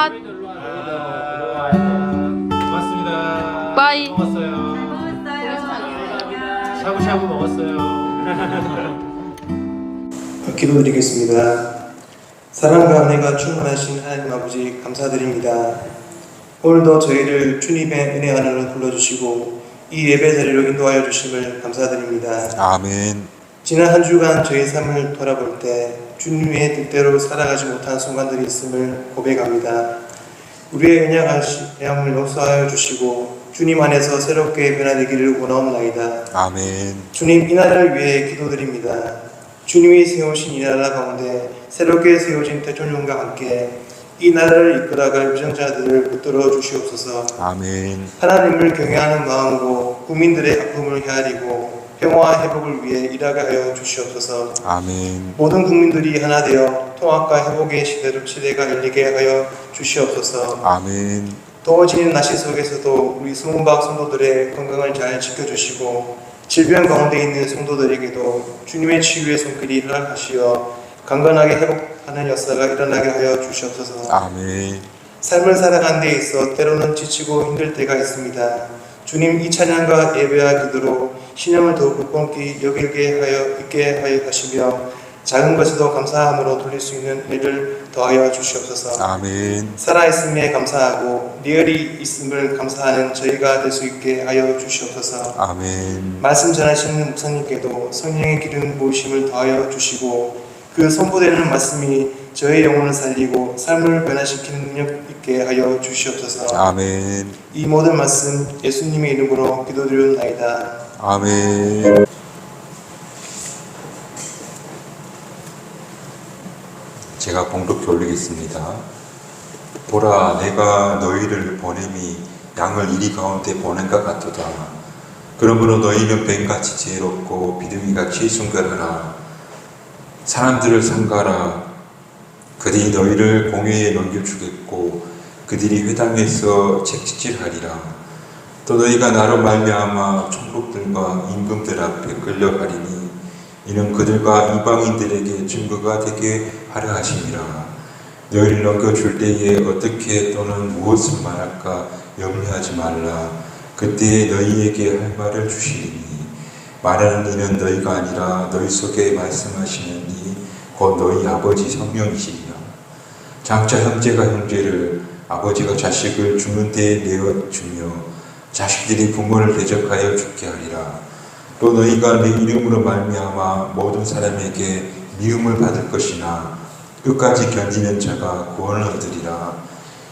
컷. 고맙습니다. 바이. 먹었어요. 샤브샤브 먹었어요. 기도드리겠습니다. 사랑과 은혜가 충만하신 하나님 아버지 감사드립니다. 오늘도 저희를 주님의 은혜 안으로 불러주시고 이 예배 자리로 인도하여 주심을 감사드립니다. 아멘. 지난 한 주간 저희 삶을 돌아볼 때 주님의 뜻대로 살아가지 못한 순간들이 있음을 고백합니다. 우리의 연약함을 용서하여 주시고 주님 안에서 새롭게 변화되기를 원하옵나이다. 아멘. 주님, 이 나라를 위해 기도드립니다. 주님이 세우신 이 나라 가운데 새롭게 세워진 대통령과 함께 이 나라를 이끌어갈 위정자들을 붙들어 주시옵소서. 아멘. 하나님을 경외하는 마음으로 국민들의 아픔을 헤아리고 평화와 회복을 위해 일하게 하여 주시옵소서. 아멘. 모든 국민들이 하나 되어 통합과 회복의 시대가 열리게 하여 주시옵소서. 아멘. 더워지는 날씨 속에서도 우리 수문박 성도들의 건강을 잘 지켜주시고 질병 가운데 있는 성도들에게도 주님의 치유의 손길이 허락하시어 강건하게 회복하는 역사가 일어나게 하여 주시옵소서. 아멘. 삶을 살아가는 데 있어 때로는 지치고 힘들 때가 있습니다. 주님, 이 찬양과 예배와 기도로 신앙을 더욱 굳건히 있게 하여 하시며 작은 것에도 감사함으로 돌릴 수 있는 일을 더하여 주시옵소서. 아멘. 살아있음에 감사하고 리얼이 있음을 감사하는 저희가 될 수 있게 하여 주시옵소서. 아멘. 말씀 전하시는 목사님께도 성령의 기름 부으심을 더하여 주시고 그 선포되는 말씀이 저의 영혼을 살리고 삶을 변화시키는 능력 있게 하여 주시옵소서. 아멘. 이 모든 말씀 예수님의 이름으로 기도드리옵나이다. 아멘. 제가 공독해 올리겠습니다. 보라, 내가 너희를 보냄이 양을 이리 가운데 보낸 것 같도다. 그러므로 너희는 뱀같이 지혜롭고 비둘기같이 순결하라. 사람들을 삼가라. 그들이 너희를 공회에 넘겨주겠고 그들이 회당에서 책질하리라. 또 너희가 나로 말미암아 총독들과 임금들 앞에 끌려가리니 이는 그들과 이방인들에게 증거가 되게 하려 하심이라. 너희를 넘겨줄 때에 어떻게 또는 무엇을 말할까 염려하지 말라. 그때에 너희에게 할 말을 주시리니 말하는 이는 너희가 아니라 너희 속에 말씀하시는 이 곧 너희 아버지 성령이시리라. 장차 형제가 형제를 아버지가 자식을 죽는 때에 내어주며 자식들이 부모를 대적하여 죽게 하리라. 또 너희가 내 이름으로 말미암아 모든 사람에게 미움을 받을 것이나 끝까지 견디는 자가 구원을 얻으리라.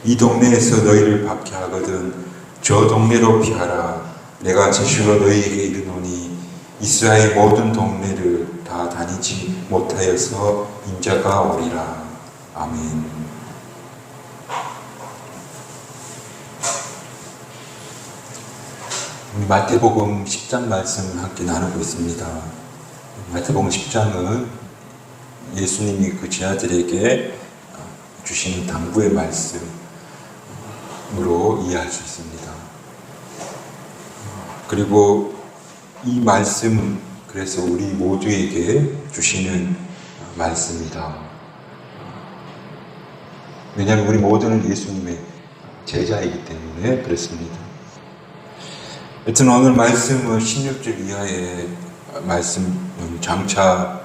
이 동네에서 너희를 박해하거든 저 동네로 피하라. 내가 진실로 너희에게 이르노니 이스라엘 모든 동네를 다 다니지 못하여서 인자가 오리라. 아멘. 우리 마태복음 10장 말씀 함께 나누고 있습니다. 마태복음 10장은 예수님이 그 제자들에게 주시는 당부의 말씀으로 이해할 수 있습니다. 그리고 이 말씀은 그래서 우리 모두에게 주시는 말씀이다. 왜냐하면 우리 모두는 예수님의 제자이기 때문에 그렇습니다. 여튼 오늘 말씀은 16절 이하의 말씀은 장차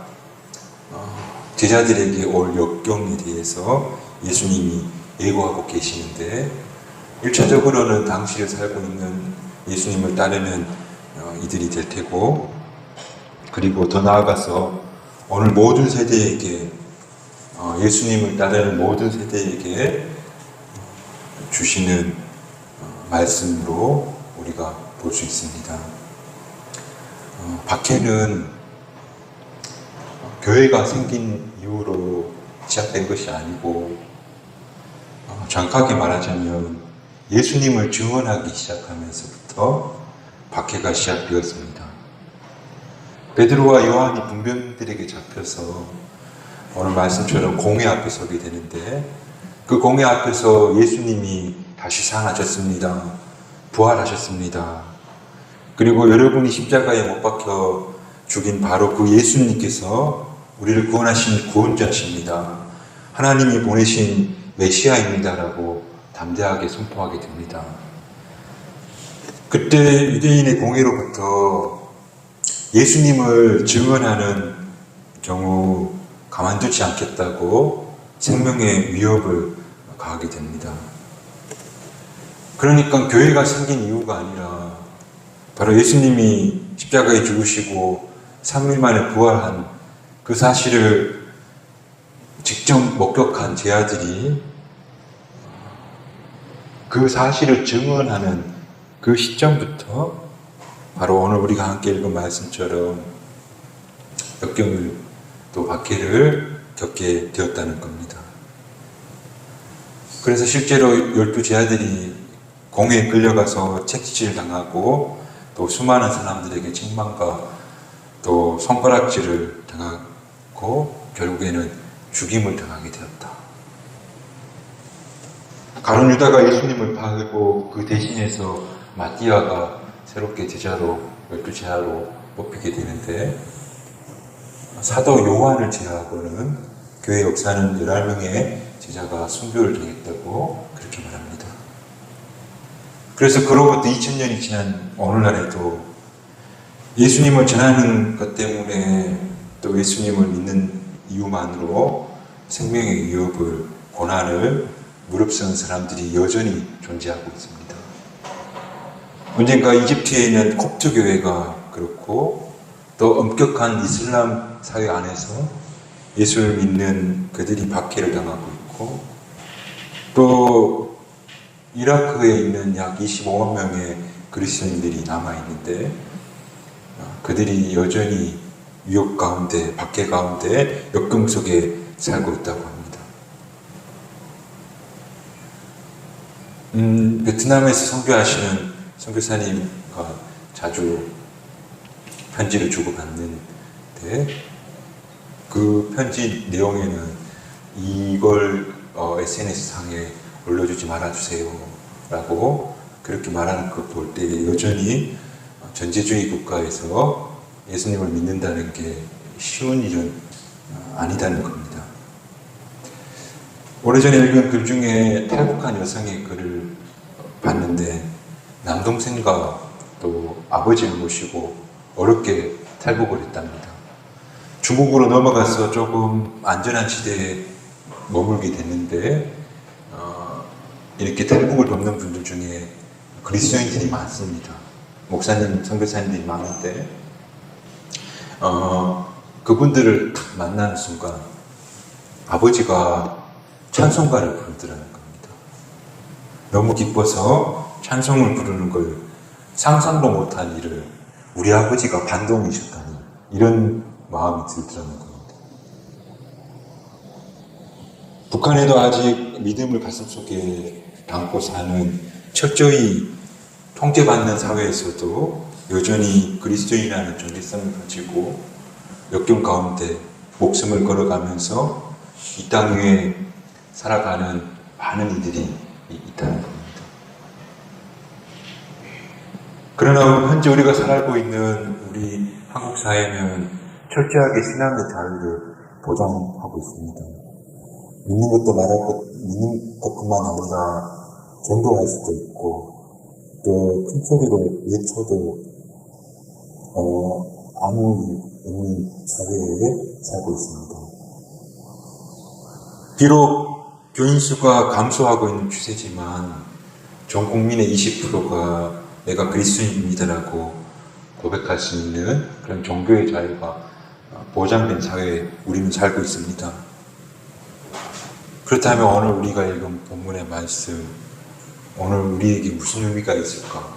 제자들에게 올 역경에 대해서 예수님이 예고하고 계시는데 1차적으로는 당시를 살고 있는 예수님을 따르는 이들이 될 테고 그리고 더 나아가서 오늘 모든 세대에게 예수님을 따르는 모든 세대에게 주시는 말씀으로 우리가 볼 수 있습니다. 박해는 교회가 생긴 이후로 시작된 것이 아니고 정확하게 말하자면 예수님을 증언하기 시작하면서부터 박해가 시작되었습니다. 베드로와 요한이 군병들에게 잡혀서 오늘 말씀처럼 공회 앞에 서게 되는데 그 공회 앞에서 예수님이 다시 살아나셨습니다. 부활하셨습니다. 그리고 여러분이 십자가에 못 박혀 죽인 바로 그 예수님께서 우리를 구원하신 구원자십니다. 하나님이 보내신 메시아입니다라고 담대하게 선포하게 됩니다. 그때 유대인의 공회로부터 예수님을 증언하는 경우 가만두지 않겠다고 생명의 위협을 가하게 됩니다. 그러니까 교회가 생긴 이유가 아니라 바로 예수님이 십자가에 죽으시고 3일 만에 부활한 그 사실을 직접 목격한 제자들이 그 사실을 증언하는 그 시점부터 바로 오늘 우리가 함께 읽은 말씀처럼 역경을 또 박해를 겪게 되었다는 겁니다. 그래서 실제로 12 제자들이 공회에 끌려가서 채찍질 당하고 또 수많은 사람들에게 책망과 또 손가락질을 당하고 결국에는 죽임을 당하게 되었다. 가룟 유다가 예수님을 팔고 그 대신해서 마띠아가 새롭게 제자로 12 제자로 뽑히게 되는데 사도 요한을 제외하고는 교회 역사는 11명의 제자가 순교를 당했다고 그렇게 말합니다. 그래서 그로부터 2000년이 지난 오늘날에도 예수님을 전하는 것 때문에 또 예수님을 믿는 이유만으로 생명의 위협을, 고난을 무릅쓰는 사람들이 여전히 존재하고 있습니다. 언젠가 이집트에 있는 콥트 교회가 그렇고 또 엄격한 이슬람 사회 안에서 예수를 믿는 그들이 박해를 당하고 있고 또 이라크에 있는 약 25만 명의 그리스도인들이 남아있는데 그들이 여전히 위협 가운데, 박해 가운데 역경 속에 살고 있다고 합니다. 베트남에서 선교하시는 선교사님과 자주 편지를 주고받는데 그 편지 내용에는 이걸 SNS상에 올려주지 말아주세요 라고 그렇게 말하는 것 볼 때 여전히 전제주의 국가에서 예수님을 믿는다는 게 쉬운 일은 아니다는 겁니다. 오래전에 읽은 글 중에 탈북한 여성의 글을 봤는데 남동생과 또 아버지를 모시고 어렵게 탈북을 했답니다. 중국으로 넘어가서 조금 안전한 지대에 머물게 됐는데 이렇게 탈북을 돕는 분들 중에 그리스도인들이 많습니다. 목사님, 선교사님들이 많은데 그분들을 딱 만나는 순간 아버지가 찬송가를 부르더라는 겁니다. 너무 기뻐서 찬송을 부르는 걸 상상도 못한 일을 우리 아버지가 반동이셨다니 이런 마음이 들더라는 겁니다. 북한에도 아직 믿음을 가슴속에 담고 사는 철저히 통제받는 사회에서도 여전히 그리스도인이라는 존재성을 가지고 역경 가운데 목숨을 걸어가면서 이 땅 위에 살아가는 많은 이들이 있다는 겁니다. 그러나 현재 우리가 살고 있는 우리 한국 사회는 철저하게 신앙의 자유를 보장하고 있습니다. 믿는 것뿐만 아니라 전도할 수도 있고 또 큰 소리로 외쳐도 아무 없는 사회에 살고 있습니다. 비록 교인 수가 감소하고 있는 추세지만 전 국민의 20%가 내가 그리스도인입니다라고 고백할 수 있는 그런 종교의 자유가 보장된 사회에 우리는 살고 있습니다. 그렇다면 오늘 우리가 읽은 본문의 말씀, 오늘 우리에게 무슨 의미가 있을까?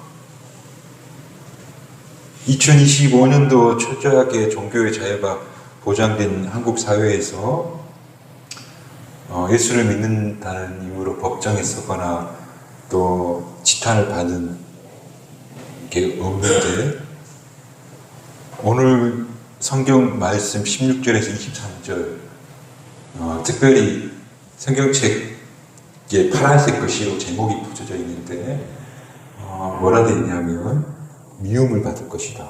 2025년도 철저하게 종교의 자유가 보장된 한국 사회에서 예수를 믿는다는 이유로 법정에 서거나 또 지탄을 받는 게 없는데 오늘 성경 말씀 16절에서 23절 특별히 성경책에 파란색 글씨로 제목이 붙여져 있는데 뭐라 되어 있냐면 미움을 받을 것이다.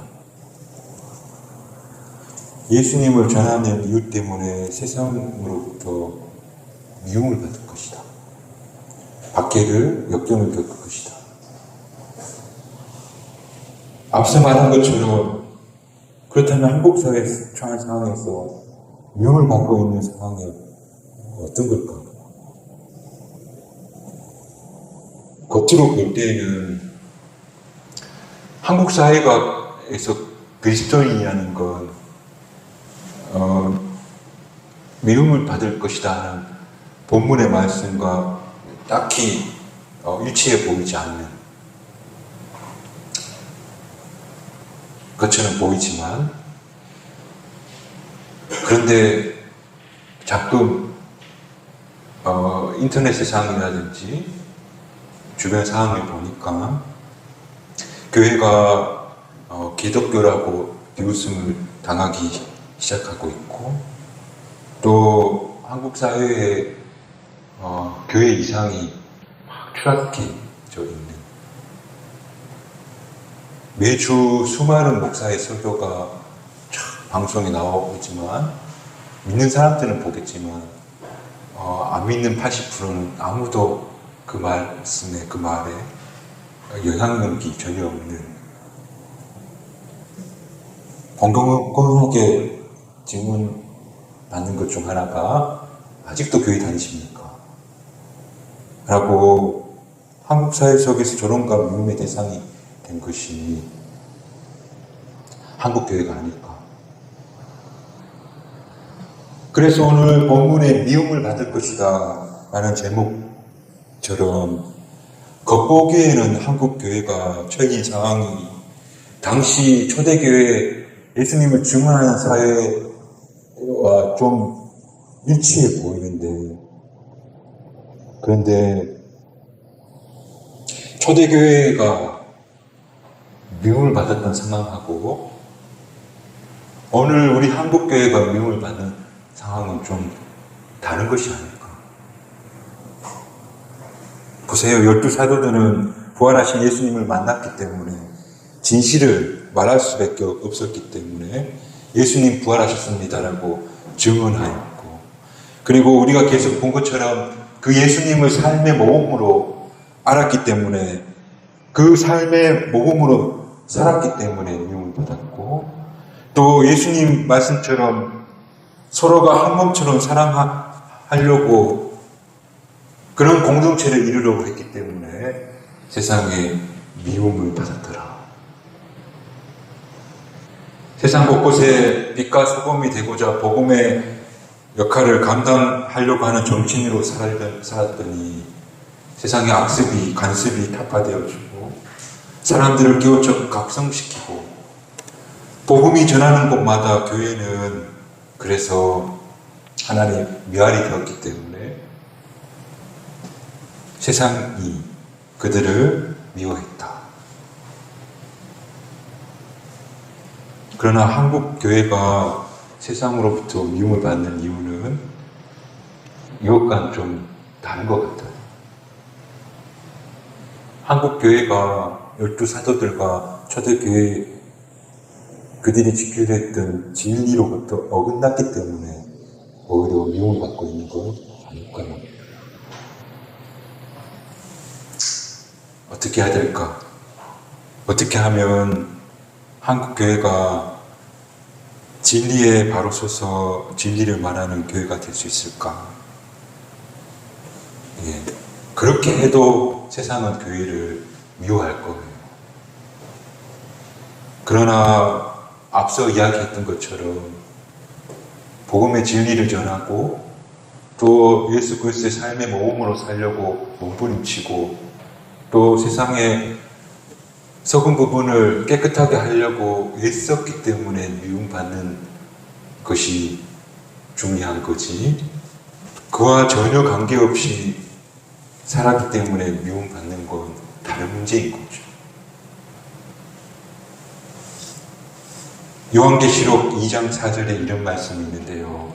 예수님을 전하는 이유 때문에 세상으로부터 미움을 받을 것이다. 박해를 역경을 겪을 것이다. 앞서 말한 것처럼 그렇다면 한국 사회에 처한 상황에서 미움을 받고 있는 상황이 어떤 걸까? 겉으로 볼 때에는 한국 사회에서 그리스도인이라는 건 미움을 받을 것이다 하는 본문의 말씀과 딱히 일치해 보이지 않는 것처럼 보이지만, 그런데 가끔 인터넷 세상이라든지 주변 상황을 보니까 교회가 기독교라고 비웃음을 당하기 시작하고 있고, 또 한국 사회에 교회 이상이 막 추락해져 있는, 매주 수많은 목사의 설교가 방송에 나오지만 믿는 사람들은 보겠지만 안 믿는 80%는 아무도 그 말씀에, 그 말에 영향력이 전혀 없는, 공공하게 질문 받는 것 중 하나가 아직도 교회 다니십니까? 라고 한국 사회 속에서 조롱과 미움의 대상이 된 것이 한국 교회가 아닐까. 그래서 오늘 본문에 미움을 받을 것이다 라는 제목처럼 겉보기에는 한국 교회가 처해진 상황이 당시 초대교회 예수님을 증언하는 사회와 좀 일치해 보이는데, 그런데 초대교회가 미움을 받았던 상황하고 오늘 우리 한국교회가 미움을 받는 상황은 좀 다른 것이 아닐까. 보세요. 12사도들은 부활하신 예수님을 만났기 때문에 진실을 말할 수밖에 없었기 때문에 예수님 부활하셨습니다라고 증언하였고, 그리고 우리가 계속 본 것처럼 그 예수님을 삶의 모범으로 알았기 때문에, 그 삶의 모범으로 살았기 때문에 미움을 받았고, 또 예수님 말씀처럼 서로가 한 몸처럼 사랑하려고 그런 공동체를 이루려고 했기 때문에 세상에 미움을 받았더라. 세상 곳곳에 빛과 소금이 되고자 복음의 역할을 감당하려고 하는 정치인으로 살았더니 세상의 악습이, 간섭이 타파되어지고 사람들을 깨우쳐 각성시키고, 복음이 전하는 곳마다 교회는 그래서 하나님의 묘알이 되었기 때문에 세상이 그들을 미워했다. 그러나 한국 교회가 세상으로부터 미움을 받는 이유는 이것과는 좀 다른 것 같아요. 한국 교회가 12사도들과 초대교회 그들이 지키려 했던 진리로부터 어긋났기 때문에 오히려 미움을 받고 있는 건 아닐까요? 어떻게 해야 될까? 어떻게 하면 한국 교회가 진리에 바로 서서 진리를 말하는 교회가 될 수 있을까? 예, 그렇게 해도 세상은 교회를 미워할 거예요. 그러나 앞서 이야기했던 것처럼 복음의 진리를 전하고 또 예수 그리스도의 삶의 모범으로 살려고 몸부림치고 또 세상에 썩은 부분을 깨끗하게 하려고 애썼기 때문에 미움받는 것이 중요한 거지, 그와 전혀 관계없이 살았기 때문에 미움받는 건 다른 문제인 거죠. 요한계시록 2장 4절에 이런 말씀이 있는데요.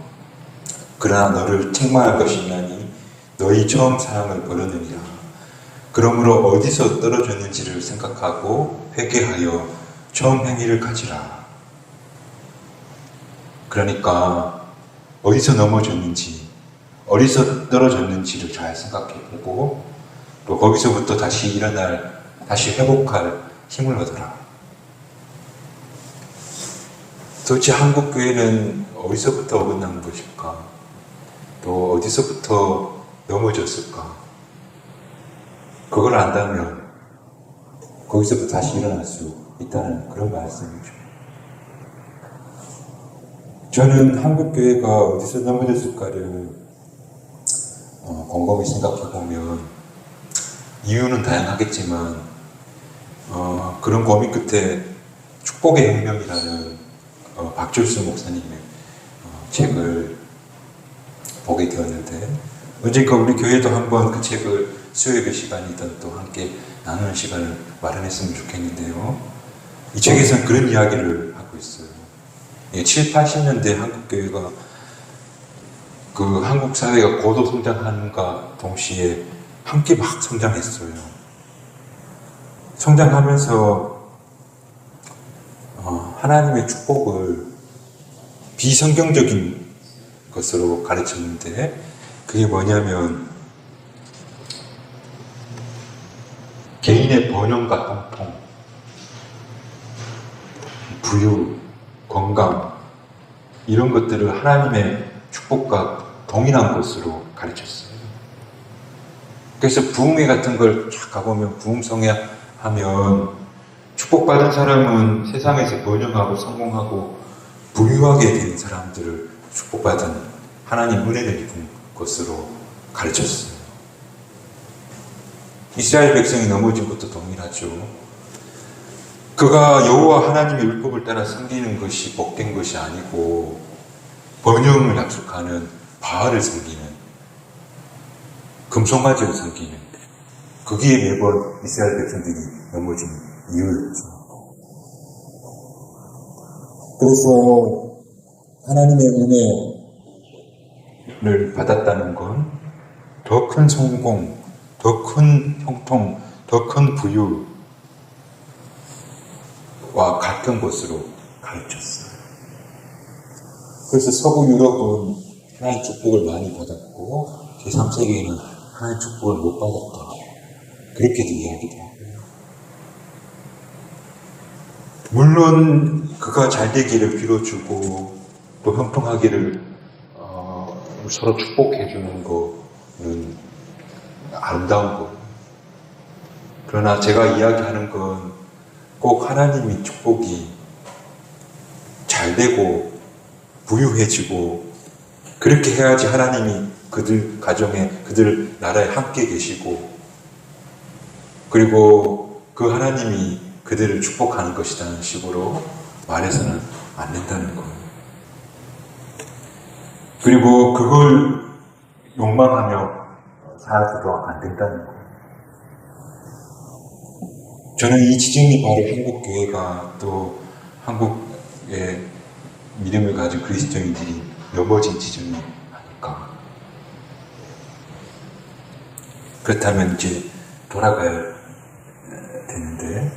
그러나 너를 책망할 것이 있나니 너희 처음 사랑을 버렸느니라. 그러므로 어디서 떨어졌는지를 생각하고 회개하여 처음 행위를 가지라. 그러니까 어디서 넘어졌는지, 어디서 떨어졌는지를 잘 생각해보고 또 거기서부터 다시 일어날, 다시 회복할 힘을 얻어라. 도대체 한국교회는 어디서부터 어긋난 것일까? 또 어디서부터 넘어졌을까? 그걸 안다면 거기서부터 다시 일어날 수 있다는 그런 말씀이죠. 저는 한국교회가 어디서 넘어졌을까를 곰곰이 생각해 보면 이유는 다양하겠지만 그런 고민 끝에 축복의 혁명이라는 박철수 목사님의 책을 보게 되었는데 언젠가 우리 교회도 한번 그 책을 수요예배 시간이든 또 함께 나누는 시간을 마련했으면 좋겠는데요. 이 책에서는 그런 이야기를 하고 있어요. 7, 80년대 한국교회가 그 한국 사회가 고도 성장하는가 동시에 함께 막 성장했어요. 성장하면서 하나님의 축복을 비성경적인 것으로 가르쳤는데 그게 뭐냐면 개인의 번영과 통통, 부유, 건강 이런 것들을 하나님의 축복과 동일한 것으로 가르쳤어요. 그래서 부흥회 같은 걸 쫙 가보면 부흥성회 하면 축복받은 사람은 세상에서 번영하고 성공하고 부유하게 된 사람들을 축복받은 하나님 은혜를 입은 것으로 가르쳤어요. 이스라엘 백성이 넘어진 것도 동일하죠. 그가 여호와 하나님의 율법을 따라 섬기는 것이 복된 것이 아니고 번영을 약속하는 바알을 섬기는 금송아지를 섬기는 거기에 매번 이스라엘 백성들이 넘어진 이유였죠. 그래서 하나님의 은혜를 받았다는 건 더 큰 성공, 더 큰 형통, 더 큰 부유와 같은 것으로 가르쳤어요. 그래서 서구 유럽은 하나님의 축복을 많이 받았고 제3세계에는 하나님의 축복을 못 받았다. 그렇게도 이야기도 하고요. 물론 그가 잘 되기를 빌어주고 또 형통하기를 서로 축복해주는 거는 아름다운 거. 그러나 제가 이야기하는 건 꼭 하나님의 축복이 잘 되고 부유해지고 그렇게 해야지 하나님이 그들 가정에 그들 나라에 함께 계시고 그리고 그 하나님이 그들을 축복하는 것이라는 식으로 말해서는 안 된다는 거예요. 그리고 그걸 욕망하며 살아서도 안 된다는 거예요. 저는 이 지점이 바로 한국교회가 또 한국의 믿음을 가진 그리스도인들이 넘어진 지점이 아닐까. 그렇다면 이제 돌아가야 되는데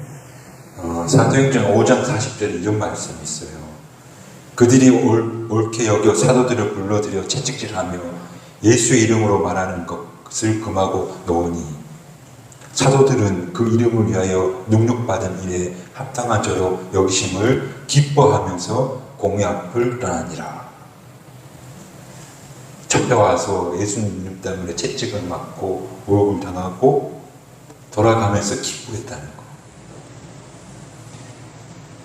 사도행전 5장 40절에 이런 말씀이 있어요. 그들이 옳게 여겨 사도들을 불러들여 채찍질하며 예수의 이름으로 말하는 것을 금하고 놓으니 사도들은 그 이름을 위하여 능력받은 일에 합당한 자로 여기심을 기뻐하면서 공의 앞을 떠나니라. 찾아와서 예수님 이름 때문에 채찍을 맞고 모욕을 당하고 돌아가면서 기뻐했다는 거.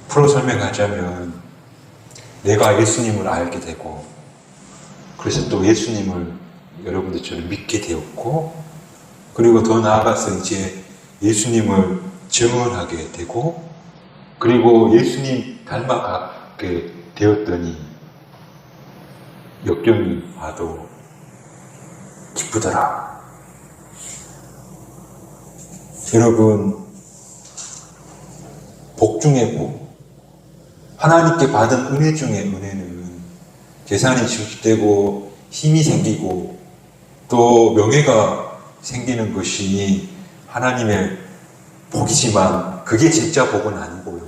풀어 설명하자면 내가 예수님을 알게 되고 그래서 또 예수님을 여러분들처럼 믿게 되었고 그리고 더 나아가서 이제 예수님을 증언하게 되고 그리고 예수님 닮아가게 되었더니 역경이 와도 기쁘더라. 여러분 복 중에 복, 하나님께 받은 은혜 중에 은혜는 재산이 증식되고 힘이 생기고 또 명예가 생기는 것이 하나님의 복이지만 그게 진짜 복은 아니고요.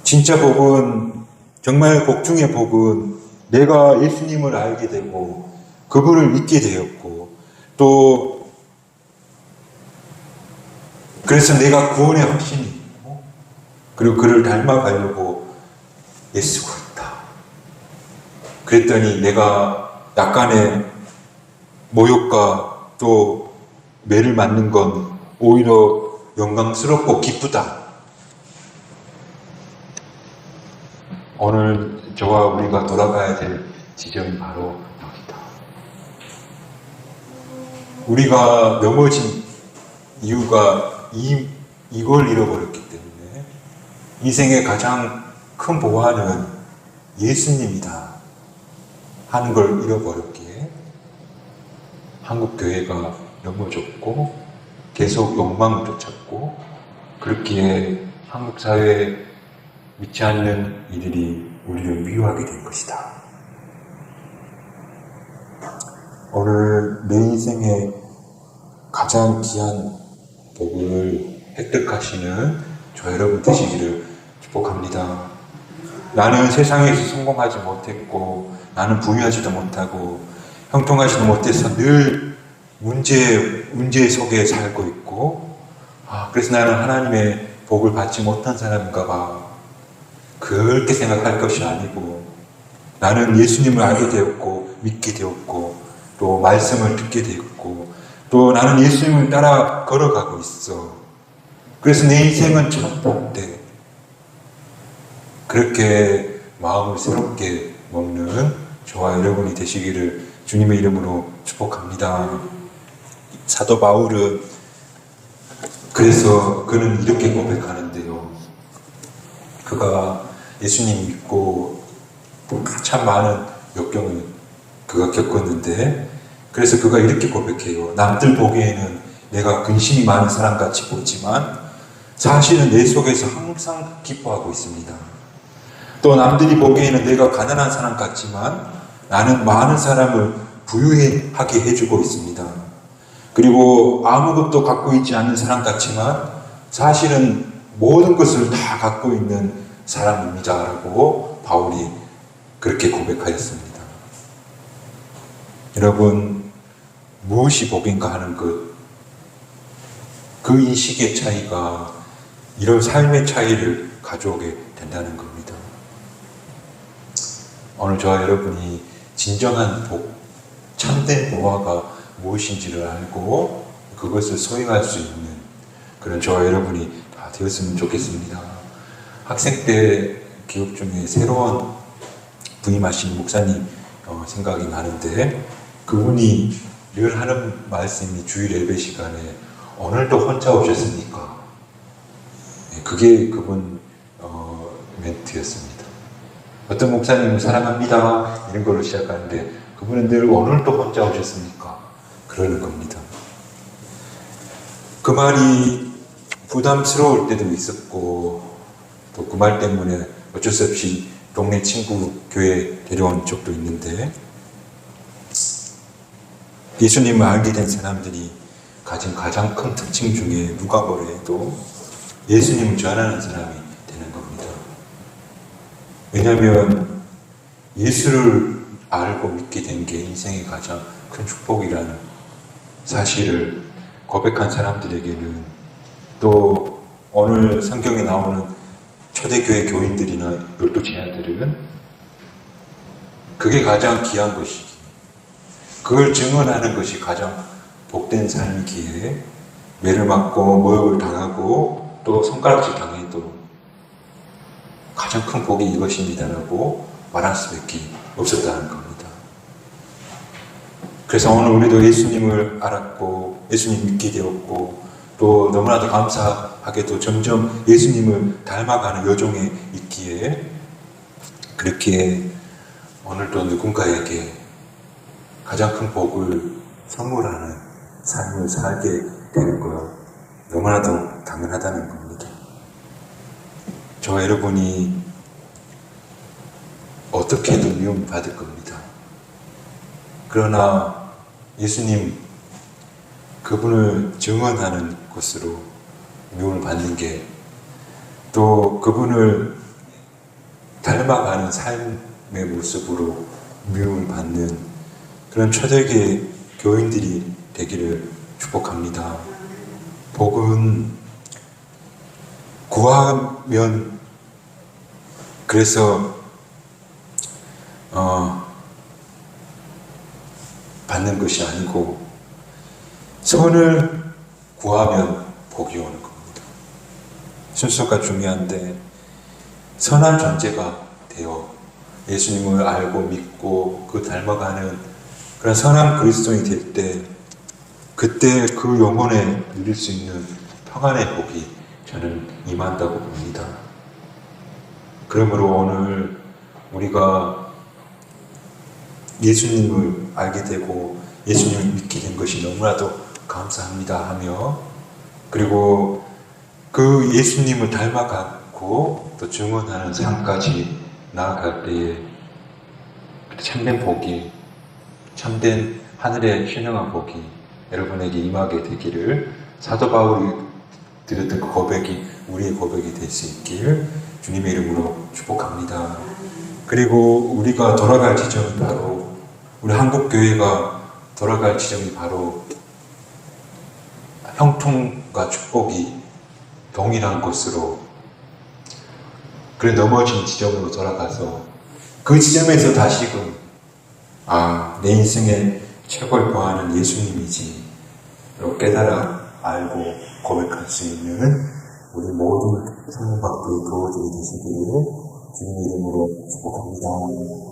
진짜 복은 정말 복 중의 복은 내가 예수님을 알게 되고 그분을 믿게 되었고 또 그래서 내가 구원의 확신이 있고 그리고 그를 닮아가려고 애쓰고 있다. 그랬더니 내가 약간의 모욕과 또 매를 맞는 건 오히려 영광스럽고 기쁘다. 오늘 저와 우리가 돌아가야 될 지점이 바로 여기다. 우리가 넘어진 이유가 이걸 잃어버렸기 때문에 인생의 가장 큰 보화는 예수님이다 하는 걸 잃어버렸기에 한국 교회가 넘어졌고 계속 욕망을 쫓았고 그렇기에 한국 사회에 믿지 않는 이들이 우리를 미워하게 된 것이다. 오늘 내 인생의 가장 귀한 복을 획득하시는 저 여러분 되시기를 축복합니다. 나는 세상에서 성공하지 못했고 나는 부유하지도 못하고 형통하지도 못해서 늘 문제 속에 살고 있고 그래서 나는 하나님의 복을 받지 못한 사람인가 봐. 그렇게 생각할 것이 아니고 나는 예수님을 알게 되었고 믿게 되었고 또 말씀을 듣게 되었고 또 나는 예수님을 따라 걸어가고 있어. 그래서 내 인생은 참 복돼. 그렇게 마음을 새롭게 먹는 저와 여러분이 되시기를 주님의 이름으로 축복합니다. 사도 바울은 그래서 그는 이렇게 고백하는데요. 그가 예수님 믿고 참 많은 역경을 그가 겪었는데 그래서 그가 이렇게 고백해요. 남들 보기에는 내가 근심이 많은 사람같이 보지만 사실은 내 속에서 항상 기뻐하고 있습니다. 또 남들이 보기에는 내가 가난한 사람 같지만 나는 많은 사람을 부유하게 해주고 있습니다. 그리고 아무것도 갖고 있지 않는 사람 같지만 사실은 모든 것을 다 갖고 있는 사람입니다. 라고 바울이 그렇게 고백하였습니다. 여러분, 무엇이 복인가 하는 그 인식의 차이가 이런 삶의 차이를 가져오게 된다는 겁니다. 오늘 저와 여러분이 진정한 복, 참된 보화가 무엇인지를 알고 그것을 소유할 수 있는 그런 저와 여러분이 다 되었으면 좋겠습니다. 학생 때 기억 중에 새로운 부임하신 목사님 생각이 나는데 그분이 늘 하는 말씀이 주일 예배 시간에 오늘도 혼자 오셨습니까? 그게 그분 멘트였습니다. 어떤 목사님은 사랑합니다 이런 걸로 시작하는데 그분은 늘 오늘도 혼자 오셨습니까? 그러는 겁니다. 그 말이 부담스러울 때도 있었고 또 그 말 때문에 어쩔 수 없이 동네 친구 교회 데려온 적도 있는데 예수님을 알게 된 사람들이 가진 가장 큰 특징 중에 누가 뭐래도 예수님을 전하는 사람이 되는 겁니다. 왜냐하면 예수를 알고 믿게 된 게 인생의 가장 큰 축복이라는 사실을 고백한 사람들에게는 또 오늘 성경에 나오는 초대교회 교인들이나 열두 제자들은 그게 가장 귀한 것이기 그걸 증언하는 것이 가장 복된 삶이기에 매를 맞고 모욕을 당하고 또 손가락질 당해도 가장 큰 복이 이것입니다라고 말할 수밖에 없었다는 겁니다. 그래서 오늘 우리도 예수님을 알았고 예수님 믿게 되었고 또 너무나도 감사하게도 점점 예수님을 닮아가는 여정에 있기에 그렇게 오늘도 누군가에게 가장 큰 복을 선물하는 삶을 살게 되는 것 너무나도 당연하다는 겁니다. 저와 여러분이 어떻게든 미움을 받을 겁니다. 그러나 예수님 그분을 증언하는 것으로 미움을 받는 게 또 그분을 닮아가는 삶의 모습으로 미움을 받는 그런 초대교회 교인들이 되기를 축복합니다. 복은 구하면 그래서 받는 것이 아니고 선을 구하면 복이 오는 겁니다. 순서가 중요한데 선한 존재가 되어 예수님을 알고 믿고 그 닮아가는 그런 선한 그리스도인이 될 때 그때 그 영혼에 누릴 수 있는 평안의 복이 저는 임한다고 봅니다. 그러므로 오늘 우리가 예수님을 알게 되고 예수님을 믿게 된 것이 너무나도 감사합니다 하며 그리고 그 예수님을 닮아가고 또 증언하는 삶까지 나아갈 때에 참된 복이 참된 하늘의 신령한 복이 여러분에게 임하게 되기를 사도 바울이 드렸던 그 고백이 우리의 고백이 될 수 있길 주님의 이름으로 축복합니다. 그리고 우리가 돌아갈 지점은 바로 우리 한국교회가 돌아갈 지점이 바로 형통과 축복이 동일한 곳으로 그래 넘어진 지점으로 돌아가서 그 지점에서 다시금 내 인생의 최고를 보하는 예수님이지 로 깨달아 알고 고백할 수 있는 우리 모든 성령 받고 도와주게 되시기를 주님의 이름으로 축복합니다.